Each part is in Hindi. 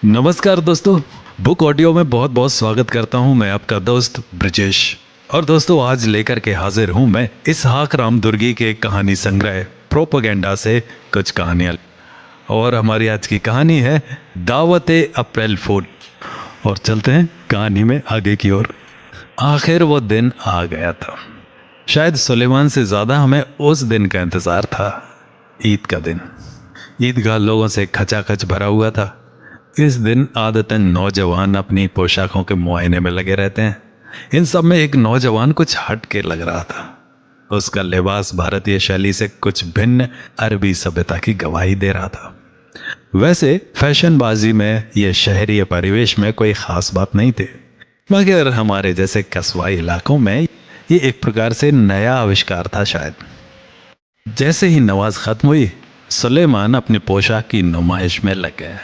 नमस्कार दोस्तों। बुक ऑडियो में बहुत बहुत स्वागत करता हूं मैं आपका दोस्त ब्रजेश। और दोस्तों आज लेकर के हाजिर हूं मैं इसहाक रामदुर्गी के कहानी संग्रह प्रोपेगेंडा से कुछ कहानियां। और हमारी आज की कहानी है दावत अप्रैल फूल। और चलते हैं कहानी में आगे की ओर। आखिर वो दिन आ गया था। शायद सुलेमान से ज्यादा हमें उस दिन का इंतजार था। ईद का दिन। ईदगाह लोगों से खचाखच भरा हुआ था। इस दिन आदतन नौजवान अपनी पोशाकों के मुआयने में लगे रहते हैं। इन सब में एक नौजवान कुछ हट के लग रहा था। उसका लिबास भारतीय शैली से कुछ भिन्न अरबी सभ्यता की गवाही दे रहा था। वैसे फैशनबाजी में यह शहरी परिवेश में कोई खास बात नहीं थी, मगर हमारे जैसे कस्बाई इलाकों में ये एक प्रकार से नया आविष्कार था शायद। जैसे ही नमाज खत्म हुई, सुलेमान अपनी पोशाक की नुमाइश में लग गया।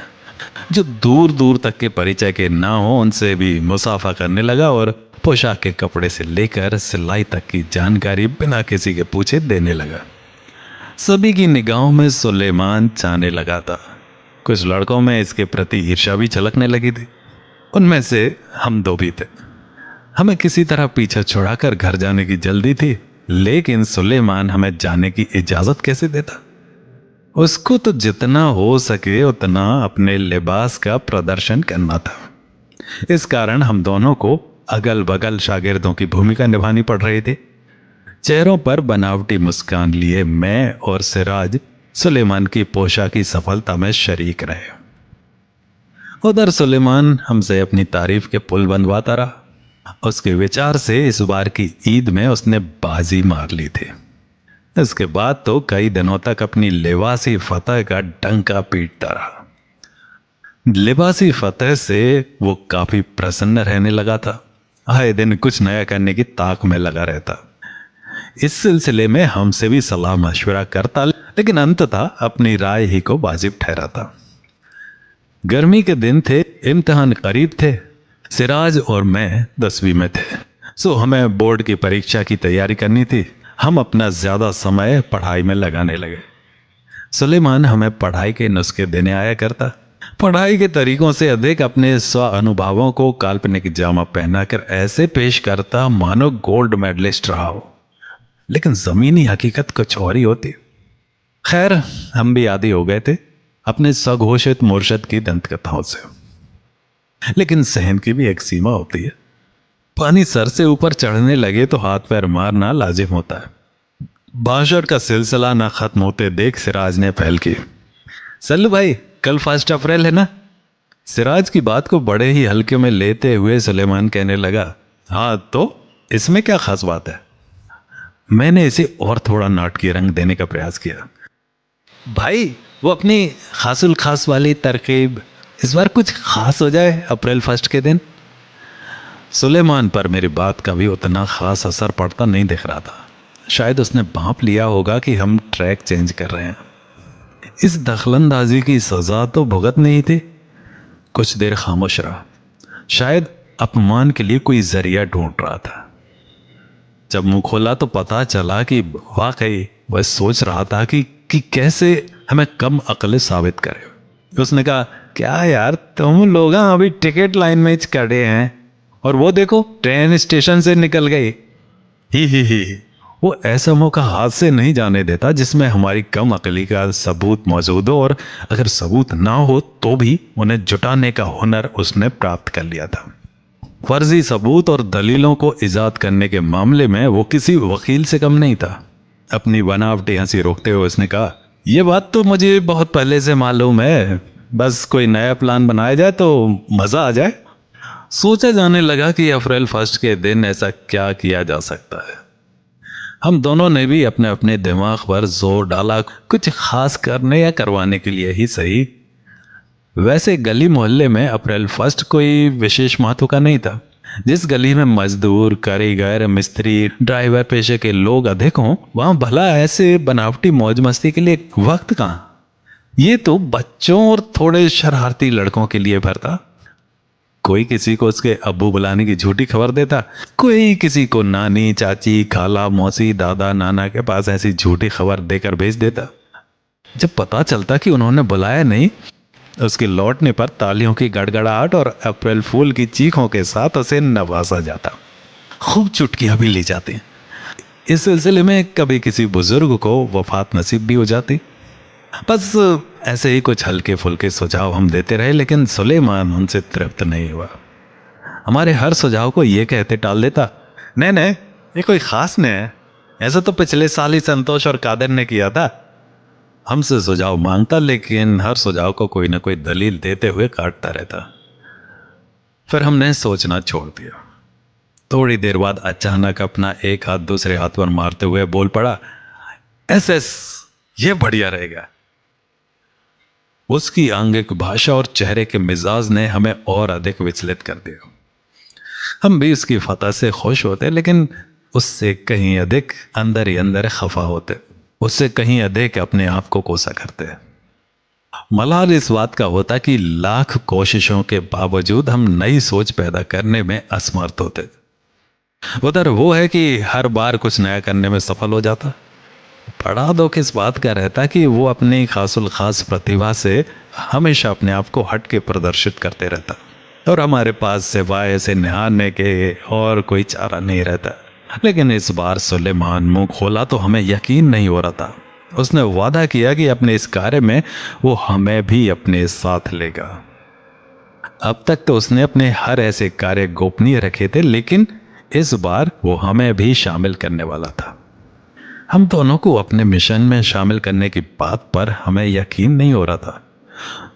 जो दूर दूर तक के परिचय के ना हो उनसे भी मुसाफा करने लगा और पोशाक के कपड़े से लेकर सिलाई तक की जानकारी बिना किसी के पूछे देने लगा। सभी की निगाहों में सुलेमान छाने लगा था। कुछ लड़कों में इसके प्रति ईर्ष्या भी झलकने लगी थी। उनमें से हम दो भी थे। हमें किसी तरह पीछे छुड़ाकर घर जाने की जल्दी थी, लेकिन सुलेमान हमें जाने की इजाजत कैसे देता। उसको तो जितना हो सके उतना अपने लिबास का प्रदर्शन करना था। इस कारण हम दोनों को अगल बगल शागिर्दों की भूमिका निभानी पड़ रही थी। चेहरों पर बनावटी मुस्कान लिए मैं और सिराज सुलेमान की पोशाक की सफलता में शरीक रहे। उधर सुलेमान हमसे अपनी तारीफ के पुल बनवाता रहा। उसके विचार से इस बार की ईद में उसने बाजी मार ली थी। इसके बाद तो कई दिनों तक अपनी लिबासी फतह का डंका पीटता रहा। लिबासी फतह से वो काफी प्रसन्न रहने लगा था। आए दिन कुछ नया करने की ताक में लगा रहता। इस सिलसिले में हमसे भी सलाह मशवरा करता, लेकिन अंततः अपनी राय ही को वाजिब ठहराता। गर्मी के दिन थे, इम्तिहान करीब थे। सिराज और मैं 10वीं में थे, सो हमें बोर्ड की परीक्षा की तैयारी करनी थी। हम अपना ज्यादा समय पढ़ाई में लगाने लगे। सुलेमान हमें पढ़ाई के नुस्खे देने आया करता। पढ़ाई के तरीकों से अधिक अपने स्व अनुभवों को काल्पनिक जामा पहनाकर ऐसे पेश करता मानो गोल्ड मेडलिस्ट रहा हो, लेकिन जमीनी हकीकत कुछ और ही होती। खैर, हम भी आदी हो गए थे अपने स्वघोषित मुर्शद की दंत कथाओं से, लेकिन सहन की भी एक सीमा होती है। पानी सर से ऊपर चढ़ने लगे तो हाथ पैर मारना लाजिम होता है। भाषण का सिलसिला ना खत्म होते देख सिराज ने पहल की। सल्लू भाई, कल 1 अप्रैल है ना? सिराज की बात को बड़े ही हल्के में लेते हुए सुलेमान कहने लगा, हाँ तो इसमें क्या खास बात है? मैंने इसे और थोड़ा नाटकीय रंग देने का प्रयास किया। भाई, वो अपनी खासुल खास वाली तरकीब इस बार कुछ खास हो जाए अप्रैल 1 के दिन। सुलेमान पर मेरी बात का भी उतना खास असर पड़ता नहीं दिख रहा था। शायद उसने भांप लिया होगा कि हम ट्रैक चेंज कर रहे हैं। इस दखलंदाजी की सजा तो भुगत नहीं थी। कुछ देर खामोश रहा, शायद अपमान के लिए कोई जरिया ढूंढ रहा था। जब मुंह खोला तो पता चला कि वाकई वह सोच रहा था कि कैसे हमें कम अक्ल साबित करे। उसने कहा, क्या यार तुम लोग अभी टिकट लाइन में खड़े हैं और वो देखो ट्रेन स्टेशन से निकल गई। ही। वो ऐसा मौका हाथ से नहीं जाने देता जिसमें हमारी कम अकली का सबूत मौजूद हो, और अगर सबूत ना हो तो भी उन्हें जुटाने का हुनर उसने प्राप्त कर लिया था। फर्जी सबूत और दलीलों को इजाद करने के मामले में वो किसी वकील से कम नहीं था। अपनी बनावटी हंसी रोकते हुए उसने कहा, यह बात तो मुझे बहुत पहले से मालूम है, बस कोई नया प्लान बनाया जाए तो मजा आ जाए। सोचा जाने लगा कि अप्रैल 1 के दिन ऐसा क्या किया जा सकता है। हम दोनों ने भी अपने अपने दिमाग पर जोर डाला, कुछ खास करने या करवाने के लिए ही सही। वैसे गली मोहल्ले में अप्रैल 1 कोई विशेष महत्व का नहीं था। जिस गली में मजदूर, कारीगर, मिस्त्री, ड्राइवर पेशे के लोग अधिक हों, वहां भला ऐसे बनावटी मौज मस्ती के लिए वक्त कहाँ। ये तो बच्चों और थोड़े शरारती लड़कों के लिए भरता। कोई किसी को उसके अब्बू बुलाने की झूठी खबर देता, कोई किसी को नानी, चाची, खाला, मौसी, दादा, नाना के पास ऐसी झूठी खबर देकर भेज देता। जब पता चलता कि उन्होंने बुलाया नहीं उसके लौटने पर तालियों की गड़गड़ाहट और अप्रैल फूल की चीखों के साथ उसे नवाजा जाता। खूब चुटकियां भी ली जाती। इस सिलसिले में कभी किसी बुजुर्ग को वफात नसीब भी हो जाती। बस ऐसे ही कुछ हल्के फुल्के सुझाव हम देते रहे, लेकिन सुलेमान उनसे तृप्त नहीं हुआ। हमारे हर सुझाव को ये कहते टाल देता, नहीं नहीं, ये कोई खास नहीं है, ऐसा तो पिछले साल ही संतोष और कादर ने किया था। हमसे सुझाव मांगता, लेकिन हर सुझाव को कोई ना कोई दलील देते हुए काटता रहता। फिर हमने सोचना छोड़ दिया। थोड़ी देर बाद अचानक अपना एक हाथ दूसरे हाथ पर मारते हुए बोल पड़ा, एस एस, ये बढ़िया रहेगा। उसकी आंगिक भाषा और चेहरे के मिजाज ने हमें और अधिक विचलित कर दिया। हम भी उसकी फतह से खुश होते, लेकिन उससे कहीं अधिक अंदर ही अंदर खफा होते। उससे कहीं अधिक अपने आप को कोसा करते। मलाल इस बात का होता कि लाख कोशिशों के बावजूद हम नई सोच पैदा करने में असमर्थ होते। उधर वो है कि हर बार कुछ नया करने में सफल हो जाता। बड़ा दुख इस बात का रहता कि वो अपनी खासुल खास प्रतिभा से हमेशा अपने आप को हट के प्रदर्शित करते रहता, और हमारे पास सिवाय ऐसे निहारने के और कोई चारा नहीं रहता। लेकिन इस बार सुलेमान मुंह खोला तो हमें यकीन नहीं हो रहा था। उसने वादा किया कि अपने इस कार्य में वो हमें भी अपने साथ लेगा। अब तक तो उसने अपने हर ऐसे कार्य गोपनीय रखे थे, लेकिन इस बार वो हमें भी शामिल करने वाला था। हम दोनों को अपने मिशन में शामिल करने की बात पर हमें यकीन नहीं हो रहा था।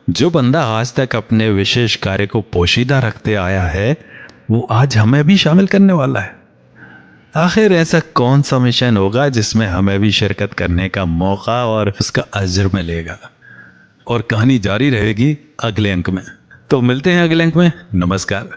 जो बंदा आज तक अपने विशेष कार्य को पोशीदा रखते आया है, वो आज हमें भी शामिल करने वाला है। आखिर ऐसा कौन सा मिशन होगा जिसमें हमें भी शिरकत करने का मौका और उसका अज्र मिलेगा? और कहानी जारी रहेगी अगले अंक में। तो मिलते हैं अगले अंक में। नमस्कार।